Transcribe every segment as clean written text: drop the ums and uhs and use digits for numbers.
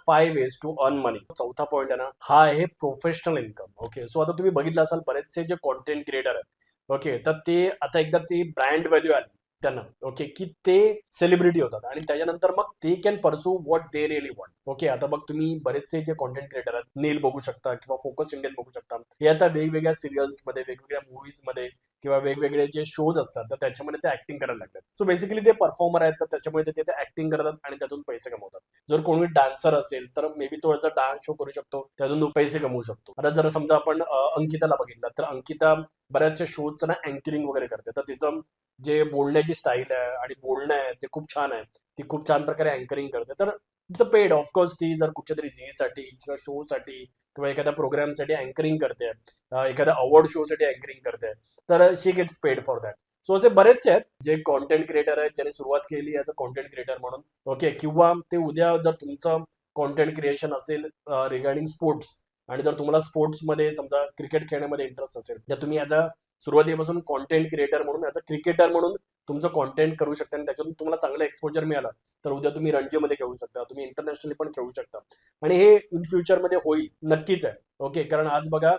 5 ways to earn मनी. चौथा point आहे ना, हा आहे प्रोफेशनल इन्कम. ओके, सो आता तुम्ही बघितलं असाल बरेचसे जे कॉन्टेंट क्रिएटर आहेत, ओके, तर ते आता एकदा ती ब्रँड व्हॅल्यू आली त्यांना, ओके, की ते सेलिब्रिटी होतात आणि त्याच्यानंतर मग ते can pursue what they really want. Okay, आता मग तुम्ही बरेचसे जे कॉन्टेंट क्रिएटर आहेत, नील बघू शकता किंवा फोकस इंडियन बघू शकता. हे आता वेगवेगळ्या सिरियल्स मध्ये, वेगवेगळ्या मूव्हीज मध्ये किंवा वेगवेगळे जे शोज असतात तर त्याच्यामध्ये ते ऍक्टिंग करायला लागतात. सो बेसिकली ते परफॉर्मर आहेत, तर त्याच्यामुळे ते ऍक्टिंग करतात आणि त्यातून पैसे कमवतात. जर कोणी डान्सर असेल तर मे बी तो याचा डान्स शो करू शकतो, त्यातून तो पैसे कमवू शकतो. आता जर समजा आपण अंकिताला बघितलं तर अंकिता बऱ्याचशा शोजचं ना अँकरिंग वगैरे करते, तर तिचं जे बोलण्याची स्टाईल आहे आणि बोलणं आहे ते खूप छान आहे. ती खूप छान प्रकारे अँकरिंग करते, तर इट्स अ पेड. ऑफकोर्स ती जर कुठच्या तरी झीसाठी किंवा शो साठी किंवा एखाद्या प्रोग्रामसाठी अँकरिंग करते, एखाद्या अवॉर्ड शो साठी अँकरिंग करते, तर she gets paid for that. So असे बरेचसे आहेत जे कॉन्टेंट क्रिएटर आहेत, ज्यांनी सुरुवात केली ॲज अ कॉन्टेंट क्रिएटर म्हणून. ओके, किंवा ते उद्या जर तुमचं कॉन्टेंट क्रिएशन असेल रिगार्डिंग स्पोर्ट्स, आणि जर तुम्हाला स्पोर्ट्समध्ये समजा क्रिकेट खेळण्यामध्ये इंटरेस्ट असेल, तर तुम्ही ॲज अ सुरुवातीपासून कॉन्टेंट क्रिएटर म्हणून ॲज अ क्रिकेटर म्हणून तुमचं कॉन्टेंट करू शकता आणि त्याच्यातून तुम्हाला चांगलं एक्सपोजर मिळालं तर उद्या तुम्ही रणजीमध्ये खेळू शकता, तुम्ही इंटरनॅशनली पण खेळू शकता. आणि हे इन फ्युचरमध्ये होईल, नक्कीच आहे. ओके, कारण आज बघा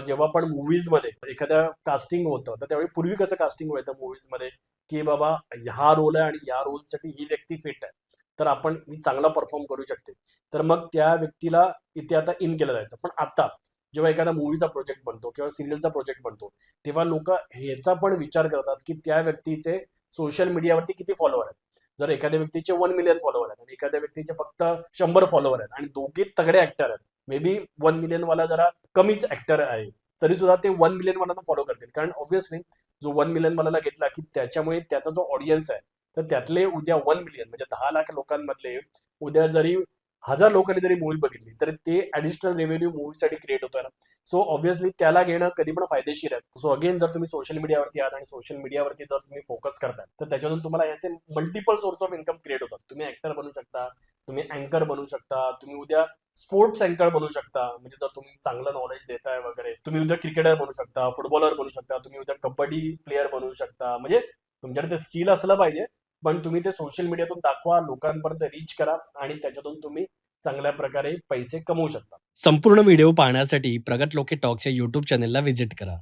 जेव्हा पण मूव्हीजमध्ये एखाद्या कास्टिंग होतं, तर त्यावेळी पूर्वी कसं कास्टिंग व्हायचं मूव्हीजमध्ये, की बाबा हा रोल आहे आणि या रोलसाठी ही व्यक्ती फिट आहे, तर आपण ही चांगला परफॉर्म करू शकते, तर मग त्या व्यक्तीला इथे आता इन केलं जायचं. पण आता जेव्हा एखादा मूव्हीचा प्रोजेक्ट बनतो किंवा सिरियलचा प्रोजेक्ट बनतो, तेव्हा लोक ह्याचा पण विचार करतात की त्या व्यक्तीचे सोशल मीडियावरती किती फॉलोअर आहेत. जर एखाद्या व्यक्तीचे 1 मिलियन फॉलोअर आहेत आणि एखाद्या व्यक्तीचे फक्त 100 फॉलोअर आहेत आणि दोघे तगडे ऍक्टर आहेत, मे बी 1 मिलियन वाला जरा कमीच ऍक्टर आहे, तरी सुद्धा ते 1 मिलियन वाला फॉलो करतील. कारण ऑब्व्हियसली जो 1 मिलियन वाला घेतला की त्याच्यामुळे त्याचा जो ऑडियन्स आहे, तर त्यातले उद्या 1 मिलियन म्हणजे 10 लाख लोकांमधले उद्या जरी 1000 लोकांनी जरी मूवी बघितली तर ते ऍडिशनल रेव्हेन्यू मूवीसाठी क्रिएट होतोय ना. सो ऑब्व्हियसली त्याला घेणं कधी पण फायदेशीर आहे. सो अगेन जर तुम्ही सोशल मीडियावरती आहात आणि सोशल मीडियावरती जर तुम्ही फोकस करताय, तर त्याच्यातून तुम्हाला असे multiple source of income create होतात. तुम्ही ऍक्टर बनू शकता, तुम्ही अँकर बनू शकता, तुम्ही उद्या स्पोर्ट्स अँकर बनू शकता, म्हणजे जर तुम्ही चांगलं नॉलेज देताय वगैरे, तुम्ही उद्या क्रिकेटर बनू शकता, फुटबॉलर बनू शकता, तुम्ही उद्या कबड्डी प्लेअर बनू शकता. म्हणजे तुमच्याकडे ते स्किल असलं पाहिजे, पण तुम्ही ते सोशल मीडियातून दाखवा, लोकांपर्यंत रीच करा आणि त्याच्यातून तुम्ही चांगल्या प्रकारे पैसे कमवू शकता. संपूर्ण व्हिडिओ पाहण्यासाठी प्रगत लोके टॉक्सच्या यूट्यूब चॅनेलला व्हिजिट करा.